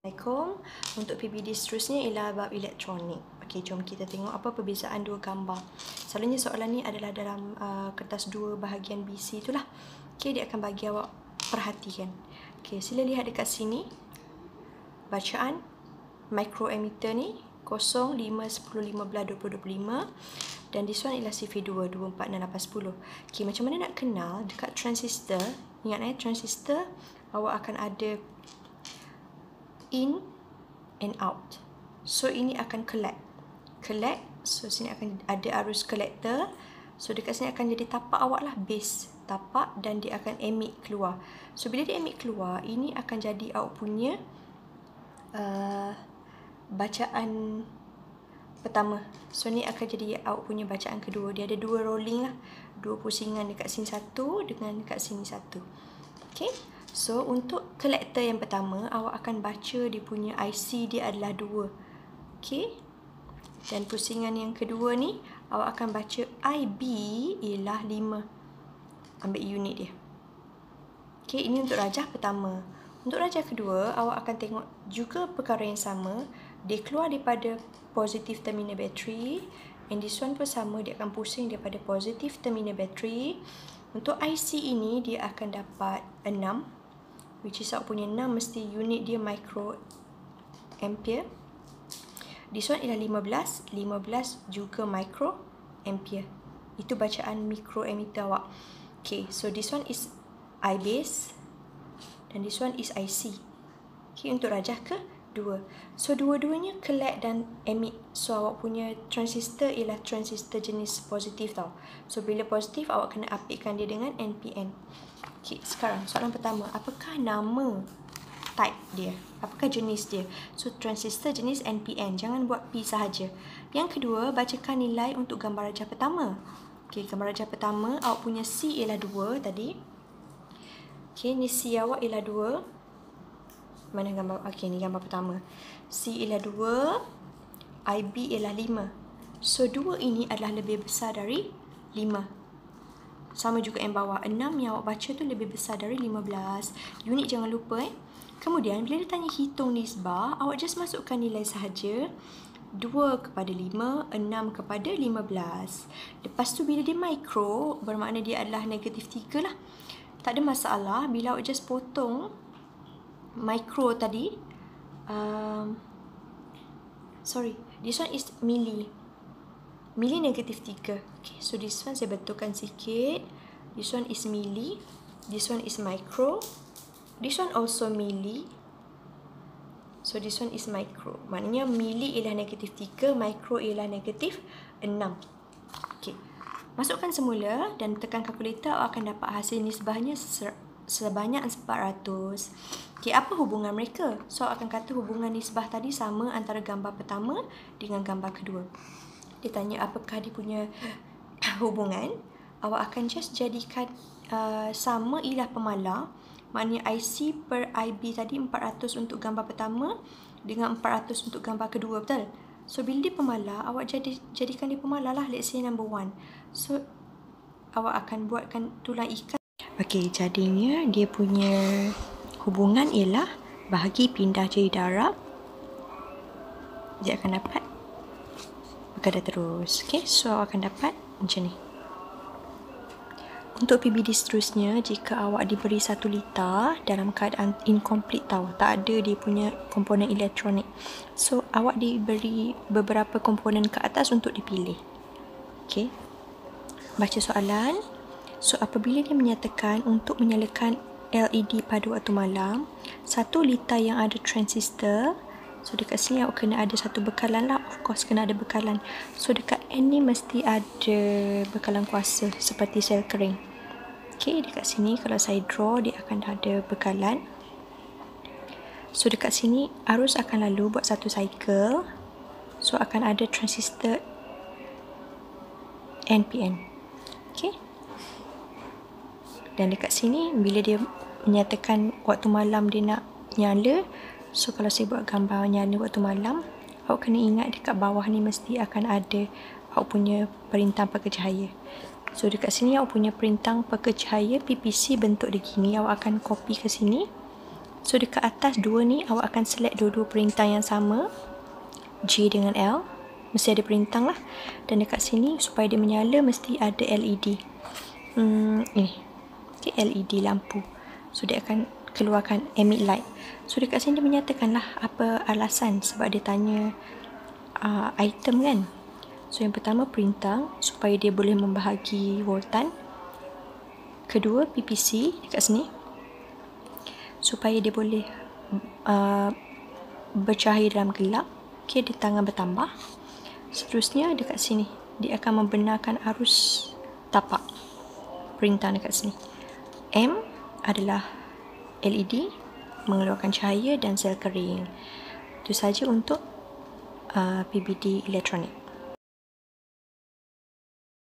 Assalamualaikum. Untuk PBD seterusnya ialah bab elektronik. Okey, jom kita tengok apa perbezaan dua gambar. Selalunya soalan ni adalah dalam kertas 2 bahagian BC itulah. Okey, dia akan bagi awak perhatikan. Okey, sila lihat dekat sini. Bacaan microammeter ni 0, 5, 10, 15, 20, 25. Dan this one ialah CV2, 2, 4, 6, 8, 10. Okey, macam mana nak kenal dekat transistor? Ingat transistor awak akan ada in and out. So ini akan collect. So sini akan ada arus collector. So dekat sini akan jadi tapak awak lah, base tapak, dan dia akan emit keluar. So bila dia emit keluar, ini akan jadi awak punya bacaan pertama. So ni akan jadi awak punya bacaan kedua. Dia ada dua rolling lah, dua pusingan dekat sini satu dengan dekat sini satu. Okay. So, untuk collector yang pertama, awak akan baca dia punya IC dia adalah 2. Okay. Dan pusingan yang kedua ni, awak akan baca IB ialah 5. Ambil unit dia. Okay, ini untuk rajah pertama. Untuk rajah kedua, awak akan tengok juga perkara yang sama. Dia keluar daripada positif terminal bateri. And this one pun sama, dia akan pusing daripada positif terminal bateri. Untuk IC ini, dia akan dapat 6. Which is awak punya 6 mesti unit dia micro ampere. This one ialah 15. 15 juga micro ampere. Itu bacaan microammeter awak. Okay, so this one is I base. Dan this one is IC. Okay, untuk rajah kedua. So dua-duanya collect dan emit. So awak punya transistor ialah transistor jenis positif tau. So bila positif, awak kena apitkan dia dengan NPN. Okay, sekarang soalan pertama, apakah nama type dia? Apakah jenis dia? So transistor jenis NPN, jangan buat P sahaja. Yang kedua, bacakan nilai untuk gambar rajah pertama. Okay, gambar rajah pertama, awak punya C ialah 2 tadi. Okay, ni C awak ialah 2. Mana gambar? Okay, ni gambar pertama. C ialah 2, IB ialah 5. So 2 ini adalah lebih besar dari 5. Sama juga yang bawah, 6 yang awak baca tu lebih besar dari 15. Unit jangan lupa Kemudian bila dia tanya hitung nisbah, awak just masukkan nilai sahaja. 2 kepada 5, 6 kepada 15. Lepas tu bila dia micro, bermakna dia adalah negatif 3 lah. Tak ada masalah bila awak just potong micro tadi. Sorry, this one is milli. Milli negatif 3. Okay, so this one saya betulkan sikit. This one is milli. This one is micro. This one also milli. So this one is micro. Maknanya milli ialah negatif 3, micro ialah negatif 6. Okay. Masukkan semula dan tekan kalkulator, awak akan dapat hasil nisbahnya sebanyak 400. Okay, apa hubungan mereka? So awak akan kata hubungan nisbah tadi sama antara gambar pertama dengan gambar kedua. Dia tanya apakah dia punya hubungan. Awak akan just jadikan sama ialah pemalar. Maknanya IC per IB tadi 400 untuk gambar pertama dengan 400 untuk gambar kedua, betul? So bila dia pemalar, awak jadikan dia pemalar lah, let's say number 1. So awak akan buatkan tulang ikat. Okey, jadinya dia punya hubungan ialah bahagi pindah jadi darab. Dia akan dapat berkadar terus. Okay, so awak akan dapat macam ni. Untuk PBD seterusnya, jika awak diberi 1 liter dalam keadaan incomplete tau, tak ada dia punya komponen elektronik. So awak diberi beberapa komponen ke atas untuk dipilih. Okay, baca soalan. So apabila dia menyatakan untuk menyalakan LED pada waktu malam, 1 liter yang ada transistor. So dekat sini awak kena ada satu bekalan lah. Of course kena ada bekalan. So dekat N ni mesti ada bekalan kuasa seperti sel kering. Okay, dekat sini kalau saya draw, dia akan ada bekalan. So dekat sini arus akan lalu buat satu cycle. So akan ada transistor NPN. Okay. Dan dekat sini bila dia menyatakan waktu malam dia nak nyala, so kalau saya buat gambar nyala waktu malam, awak kena ingat dekat bawah ni mesti akan ada awak punya perintah pekercahaya. So dekat sini awak punya perintah pekercahaya PPC bentuk dia gini, awak akan copy ke sini. So dekat atas dua ni awak akan select dua-dua perintah yang sama, J dengan L, mesti ada perintah lah. Dan dekat sini supaya dia menyala mesti ada LED. Ini okay, LED lampu. So dia akan keluarkan emit light. So dekat sini dia menyatakan lah apa alasan sebab dia tanya item kan. So yang pertama perintah supaya dia boleh membahagi voltan. Kedua PPC dekat sini supaya dia boleh bercahaya dalam gelap. Okay, dia tangan bertambah. Seterusnya dekat sini dia akan membenarkan arus tapak. Perintah dekat sini. M adalah LED mengeluarkan cahaya dan sel kering. Itu saja untuk PBD elektronik.